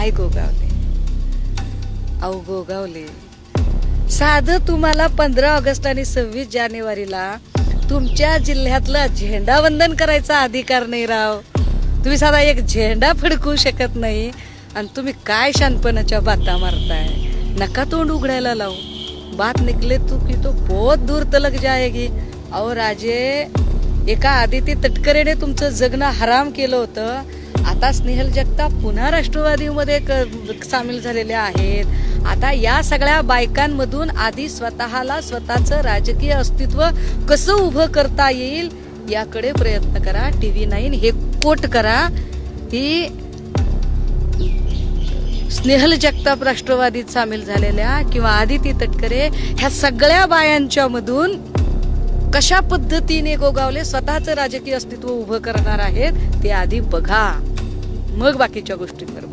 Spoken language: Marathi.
काय गोगावले, अहो गोगावले. साधं तुम्हाला 15 ऑगस्ट आणि 26 जानेवारीला तुमच्या जिल्ह्यातलं झेंडावंदन करायचा अधिकार नाही राव. तुम्ही साधा एक झेंडा फडकवू शकत नाही आणि तुम्ही काय शानपणाच्या बाता मारताय. नका तोंड उघडायला लावू. बात निकले तू की तो बहुत दूर तलक जाएगी. अहो राजे, एका आदिती तटकरेने तुमचं जगणं हराम केलं होतं. आता स्नेहल जगताप पुन्हा राष्ट्रवादीमध्ये सामील झालेल्या आहेत. आता या सगळ्या बायकांमधून आधी स्वतःला स्वतःचं राजकीय अस्तित्व कसं उभं करता येईल याकडे प्रयत्न करा. TV9 हे कोट करा. ही स्नेहल जगताप राष्ट्रवादीत सामील झालेल्या किंवा आदिती तटकरे ह्या सगळ्या बायांच्या मधून कशा पद्धतीने गोगावले स्वतःचं राजकीय अस्तित्व उभं करणार आहेत ते आधी बघा, मग बाकीच्या गोष्टींवर